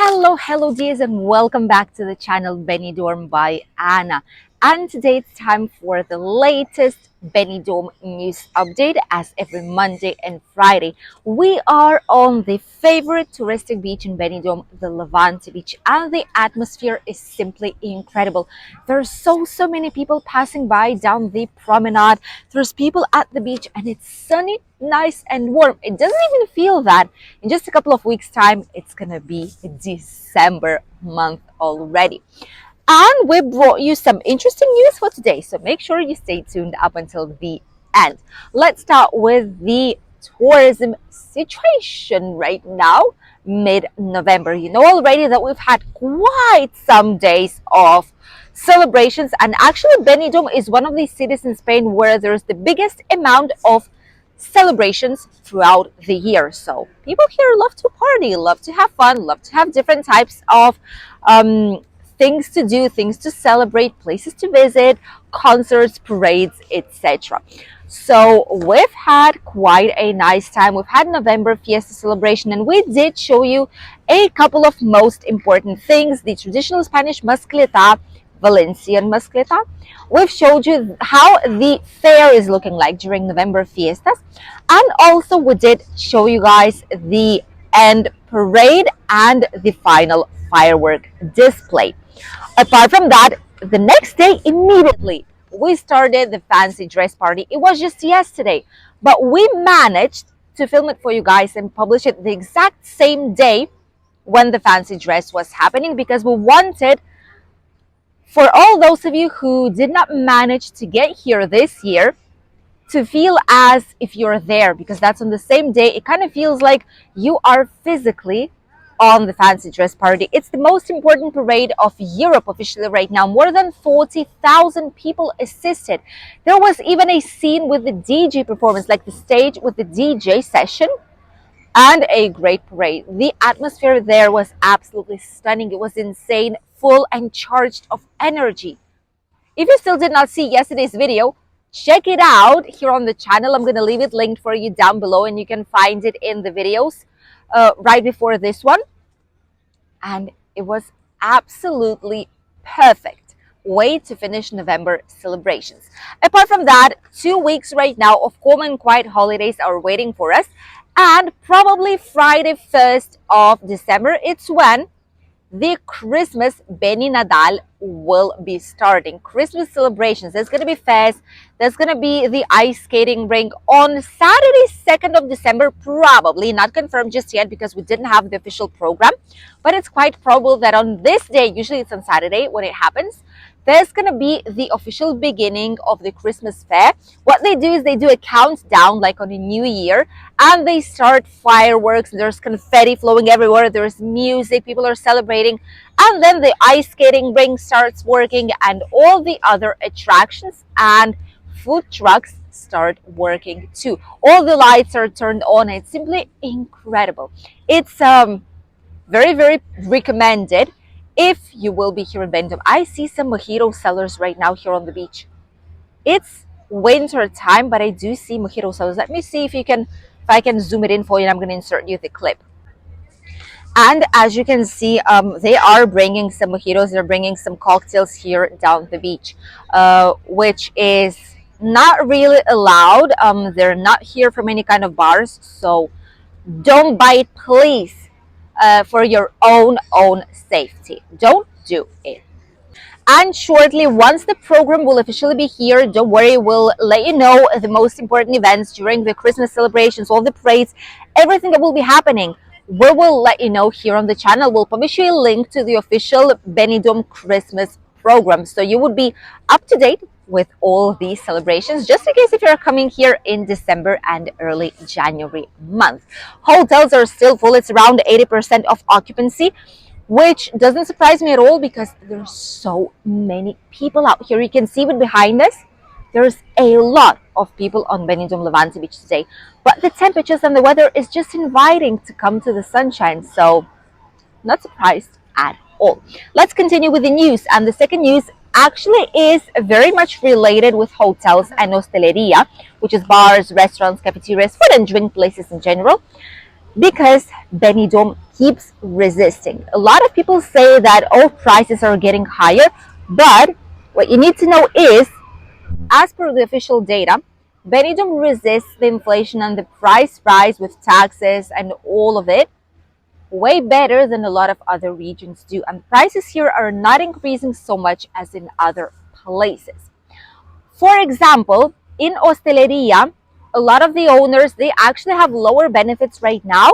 Hello dears, and welcome back to the channel Benidorm by Anna. And today it's time for the latest Benidorm news update. As every Monday and Friday, we are on the favorite touristic beach in Benidorm, the Levante beach, and the atmosphere is simply incredible. There are so many people passing by down the promenade. There's people at the beach and it's sunny, nice and warm. It doesn't even feel that in just a couple of weeks time it's gonna be December month already. And we brought you some interesting news for today, so make sure you stay tuned up until the end. Let's start with the tourism situation right now, mid-November. You know already that we've had quite some days of celebrations, and actually Benidorm is one of these cities in Spain where there's the biggest amount of celebrations throughout the year. So people here love to party, love to have fun, love to have different types of things to do, things to celebrate, places to visit, concerts, parades, etc. So we've had quite a nice time. We've had November Fiesta celebration, and we did show you a couple of most important things: the traditional Spanish mascleta, Valencian mascleta. We've showed you how the fair is looking like during November Fiestas, and also we did show you guys the end parade and the final firework display. Apart from that, the next day immediately we started the fancy dress party. It was just yesterday, but we managed to film it for you guys and publish it the exact same day when the fancy dress was happening, because we wanted, for all those of you who did not manage to get here this year, to feel as if you're there, because that's on the same day. It kind of feels like you are physically on the fancy dress party. It's the most important parade of Europe officially right now. More than 40,000 people assisted. There was even a scene with the DJ performance, like the stage with the DJ session, and a great parade. The atmosphere there was absolutely stunning. It was insane, full and charged of energy. If you still did not see yesterday's video, check it out here on the channel. I'm going to leave it linked for you down below, and you can find it in the videos right before this one. And it was absolutely perfect way to finish November celebrations. Apart from that, 2 weeks right now of calm and quiet holidays are waiting for us, and probably Friday 1st of December, it's when the Christmas Beni Nadal will be starting. Christmas celebrations. There's going to be fairs. There's going to be the ice skating rink on Saturday, 2nd of December, probably. Not confirmed just yet because we didn't have the official program. But it's quite probable that on this day, usually it's on Saturday when it happens, there's going to be the official beginning of the Christmas fair. What they do is they do a countdown like on a new year, and they start fireworks. There's confetti flowing everywhere. There's music. People are celebrating. And then the ice skating rink starts working, and all the other attractions and food trucks start working too. All the lights are turned on. It's simply incredible. It's very recommended if you will be here in Benidorm. I see some mojito sellers right now here on the beach. It's winter time, but I do see mojito sellers. Let me see if I can zoom it in for you, and I'm going to insert you the clip. And as you can see, they are bringing some mojitos. They're bringing some cocktails here down the beach, which is not really allowed. They're not here from any kind of bars, so don't buy it, please. For your own safety, don't do it. And shortly, once the program will officially be here, don't worry, we'll let you know the most important events during the Christmas celebrations, all the parades, everything that will be happening. We will let you know here on the channel. We'll publish you a link to the official Benidorm Christmas program, so you would be up to date with all these celebrations, just in case if you're coming here in December and early January month. Hotels are still full. It's around 80% of occupancy, which doesn't surprise me at all because there's so many people out here. You can see it behind us. There's a lot of people on Benidorm Levante beach today, but the temperatures and the weather is just inviting to come to the sunshine, so not surprised at all. Let's continue with the news, and the second news actually is very much related with hotels and hosteleria, which is bars, restaurants, cafeterias, food and drink places in general. because Benidorm keeps resisting. A lot of people say that all prices are getting higher, but what you need to know is, as per the official data, Benidorm resists the inflation and the price rise with taxes and all of it way better than a lot of other regions do. And prices here are not increasing so much as in other places. For example, in hosteleria, a lot of the owners, they actually have lower benefits right now,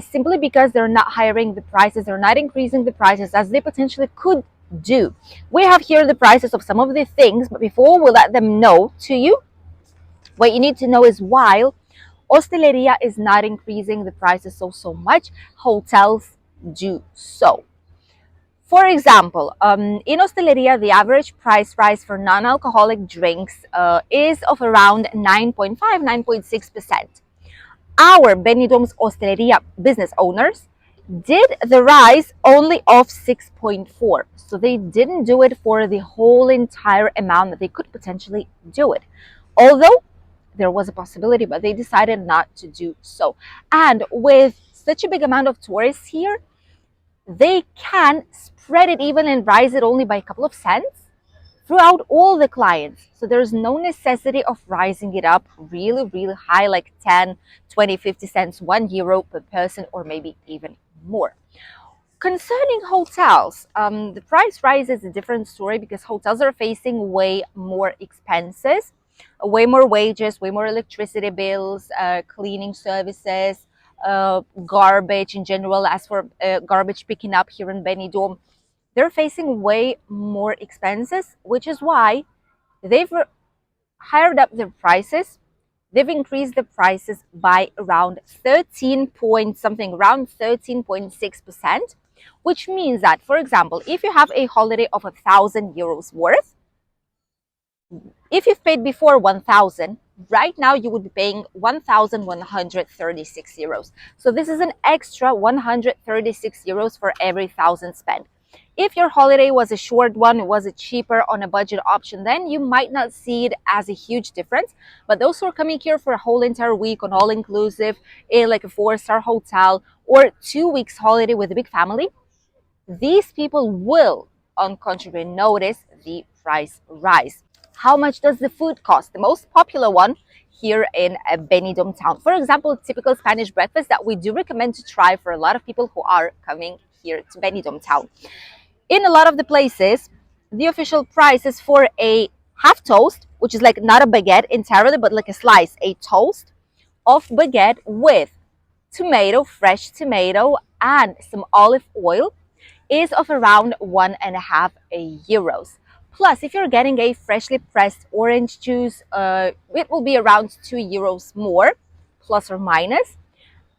simply because they're not hiring the prices, they're not increasing the prices as they potentially could do. We have here the prices of some of the things, but before we let them know to you, what you need to know is, while hosteleria is not increasing the prices so much, hotels do so. For example, in hosteleria, the average price rise for non-alcoholic drinks is of around 9.5, 9.6%. Our Benidorm's hosteleria business owners did the rise only of 6.4. So they didn't do it for the whole entire amount that they could potentially do it. Although there was a possibility, but they decided not to do so. And with such a big amount of tourists here, they can spread it even and rise it only by a couple of cents throughout all the clients. So there's no necessity of rising it up really high, like 10, 20, 50 cents, €1 per person, or maybe even more. Concerning hotels, the price rise is a different story because hotels are facing way more expenses, way more wages, way more electricity bills, cleaning services, garbage in general. As for garbage picking up here in Benidorm, they're facing way more expenses, which is why they've hired up their prices. They've increased the prices by around 13 point something, around 13.6%, which means that, for example, if you have a holiday of €1,000 worth, if you've paid before 1,000, right now you would be paying €1,136. So this is an extra €136 for every 1,000 spent. If your holiday was a short one, it was a cheaper on a budget option, then you might not see it as a huge difference. But those who are coming here for a whole entire week on all inclusive in like a 4-star hotel, or 2 weeks holiday with a big family, these people will on contrary notice the price rise. How much does the food cost? The most popular one here in Benidorm town, for example, typical Spanish breakfast that we do recommend to try for a lot of people who are coming here to Benidorm town. In a lot of the places, the official price is for a half toast, which is like not a baguette entirely, but like a slice, a toast of baguette with tomato, fresh tomato, and some olive oil, is of around €1.5. Plus, if you're getting a freshly pressed orange juice, it will be around €2 more, plus or minus.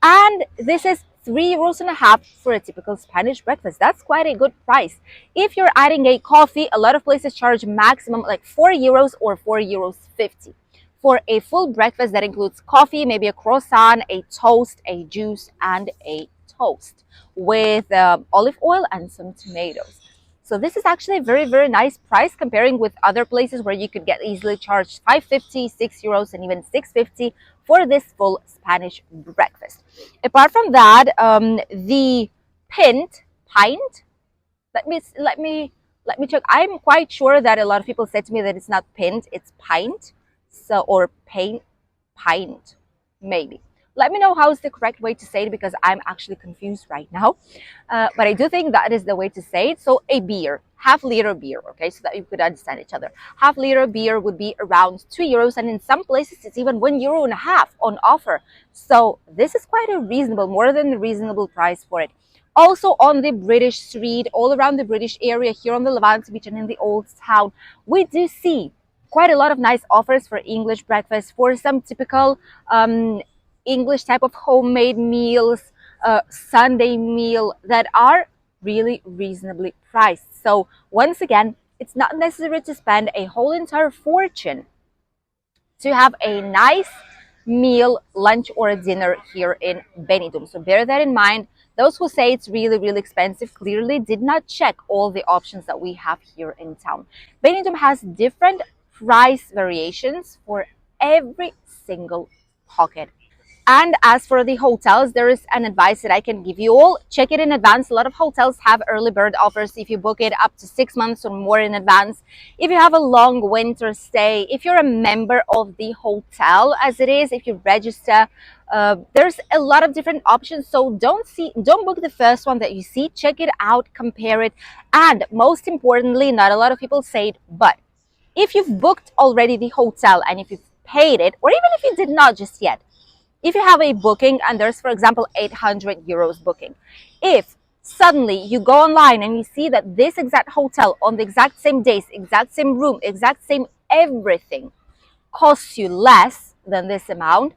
And this is €3.50 for a typical Spanish breakfast. That's quite a good price. If you're adding a coffee, a lot of places charge maximum like €4 or €4.50 for a full breakfast that includes coffee, maybe a croissant, a toast, a juice, and a toast with olive oil and some tomatoes. So this is actually a very nice price comparing with other places where you could get easily charged €5.50, €6, and even €6.50 for this full Spanish breakfast. Apart from that, the pint. Let me check. I'm quite sure that a lot of people said to me that it's not pint, it's pint, so or pint, maybe. Let me know how is the correct way to say it because I'm actually confused right now. But I do think that is the way to say it. So a beer, half-liter beer, okay, so that you could understand each other. Half-liter beer would be around €2, and in some places it's even €1.50 on offer. So this is quite a reasonable, more than a reasonable price for it. Also on the British street, all around the British area, here on the Levante Beach and in the Old Town, we do see quite a lot of nice offers for English breakfast, for some typical English type of homemade meals, Sunday meal that are really reasonably priced. So once again, it's not necessary to spend a whole entire fortune to have a nice meal, lunch, or a dinner here in Benidorm. So bear that in mind. Those who say it's really expensive clearly did not check all the options that we have here in town. Benidorm has different price variations for every single pocket. And as for the hotels, there is an advice that I can give you all. Check it in advance. A lot of hotels have early bird offers if you book it up to 6 months or more in advance. If you have a long winter stay, if you're a member of the hotel, as it is, if you register, there's a lot of different options. So don't book the first one that you see. Check it out, compare it, and most importantly, not a lot of people say it, but if you've booked already the hotel and if you've paid it, or even if you did not just yet, if you have a booking and there's, for example, 800 euros booking, if suddenly you go online and you see that this exact hotel on the exact same days, exact same room, exact same everything costs you less than this amount,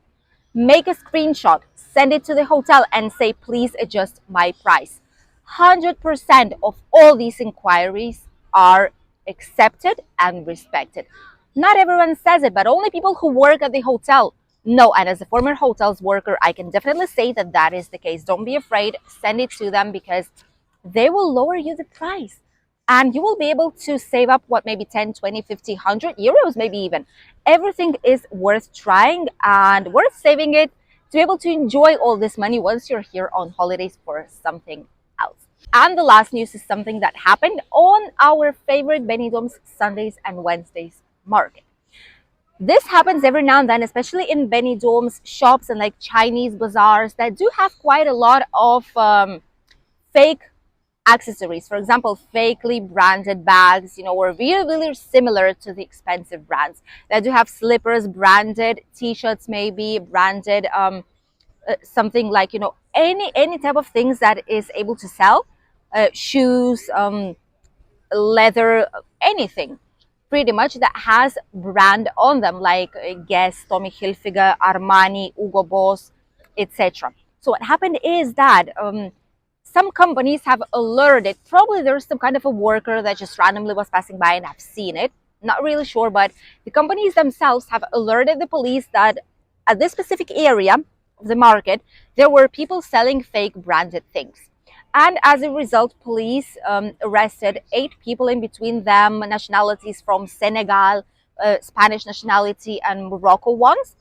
make a screenshot, send it to the hotel and say, please adjust my price. 100% of all these inquiries are accepted and respected. Not everyone says it, but only people who work at the hotel know. And as a former hotels worker, I can definitely say that that is the case. Don't be afraid, send it to them because they will lower you the price and you will be able to save up what, maybe 10, 20, 50, 100 euros, maybe even. Everything is worth trying and worth saving it to be able to enjoy all this money once you're here on holidays for something else. And the last news is something that happened on our favorite Benidorm's Sundays and Wednesdays market. This happens every now and then, especially in Benidorm's shops and like Chinese bazaars that do have quite a lot of fake accessories. For example, fakely branded bags, or really similar to the expensive brands. They do have slippers, branded t-shirts, maybe branded something like, any type of things that is able to sell, shoes, leather, anything pretty much that has brand on them, like Guess, Tommy Hilfiger, Armani, Hugo Boss, etc. So what happened is that some companies have alerted, probably there's some kind of a worker that just randomly was passing by and have seen it, not really sure, but the companies themselves have alerted the police that at this specific area of the market, there were people selling fake branded things. And as a result, police arrested 8 people, in between them nationalities from Senegal, Spanish nationality, and Morocco ones.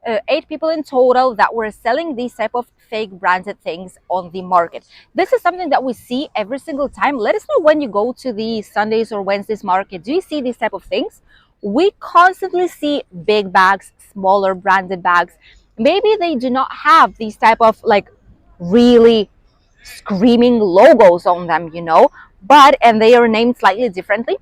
8 people in total that were selling these type of fake branded things on the market. This is something that we see every single time. Let us know when you go to the Sundays or Wednesdays market. Do you see these type of things? We constantly see big bags, smaller branded bags. Maybe they do not have these type of like really screaming logos on them, but and they are named slightly differently,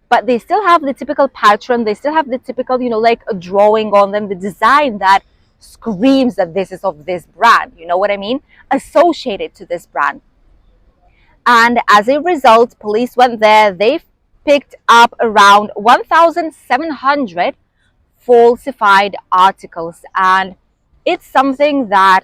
but they still have the typical pattern. They still have the typical, like a drawing on them, the design that screams that this is of this brand, you know what I mean, associated to this brand. And as a result, police went there. They picked up around 1,700 falsified articles, and it's something that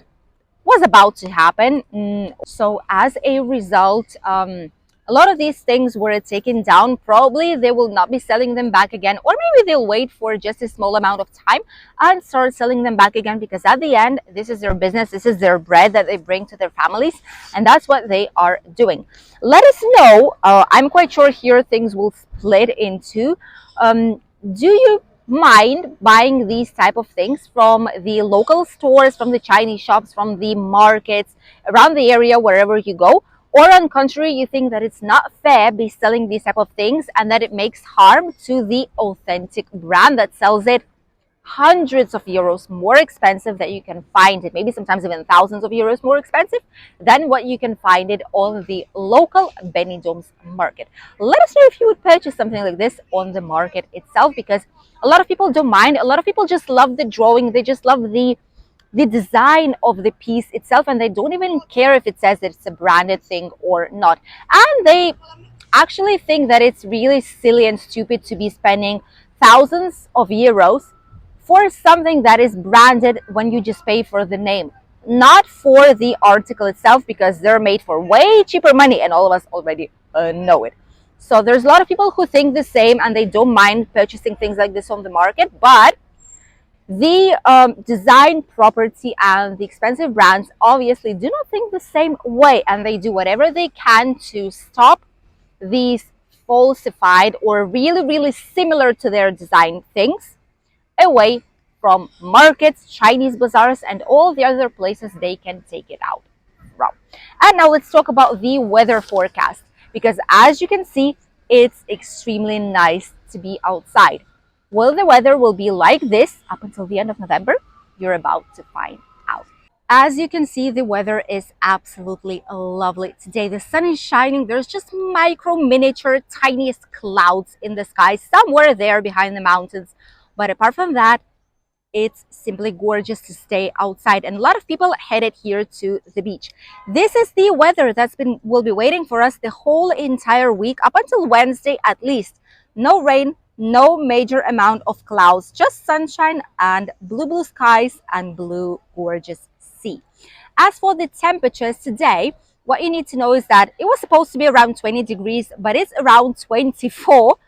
was about to happen. So as a result, a lot of these things were taken down. Probably they will not be selling them back again, or maybe they'll wait for just a small amount of time and start selling them back again, because at the end, this is their business, this is their bread that they bring to their families, and that's what they are doing. Let us know. I'm quite sure here things will split into do you mind buying these type of things from the local stores, from the Chinese shops, from the markets around the area wherever you go? Or on contrary, you think that it's not fair be selling these type of things and that it makes harm to the authentic brand that sells it hundreds of euros more expensive that you can find it, maybe sometimes even thousands of euros more expensive than what you can find it on the local Benidorm's market. Let us know if you would purchase something like this on the market itself, because a lot of people don't mind. A lot of people just love the drawing. They just love the design of the piece itself, and they don't even care if it says that it's a branded thing or not. And they actually think that it's really silly and stupid to be spending thousands of euros for something that is branded when you just pay for the name, not for the article itself, because they're made for way cheaper money and all of us already know it. So there's a lot of people who think the same and they don't mind purchasing things like this on the market, but the design, property, and the expensive brands obviously do not think the same way, and they do whatever they can to stop these falsified or really similar to their design things away from markets, Chinese bazaars, and all the other places they can take it out from. And now let's talk about the weather forecast, because as you can see, it's extremely nice to be outside. Will the weather will be like this up until the end of November? You're about to find out. As you can see, the weather is absolutely lovely today. The sun is shining. There's just micro, miniature, tiniest clouds in the sky somewhere there behind the mountains. But apart from that, it's simply gorgeous to stay outside, and a lot of people headed here to the beach. This is the weather will be waiting for us the whole entire week up until Wednesday at least. No rain, no major amount of clouds, just sunshine and blue skies and blue gorgeous sea. As for the temperatures today, what you need to know is that it was supposed to be around 20 degrees, but it's around 24.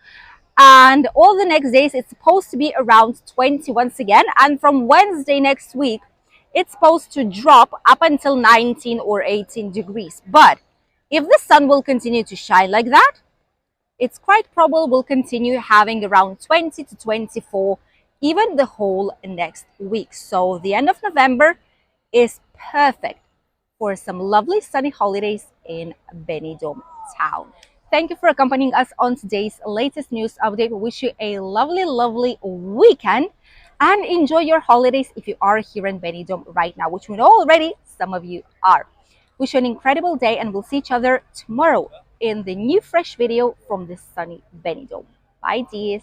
And all the next days it's supposed to be around 20 once again, and from Wednesday next week it's supposed to drop up until 19 or 18 degrees. But if the sun will continue to shine like that, it's quite probable we'll continue having around 20 to 24 even the whole next week. So the end of November is perfect for some lovely sunny holidays in Benidorm town. Thank you for accompanying us on today's latest news update. We wish you a lovely weekend and enjoy your holidays if you are here in Benidorm right now, which we know already some of you are. Wish you an incredible day, and we'll see each other tomorrow in the new fresh video from the sunny Benidorm. Bye, dears.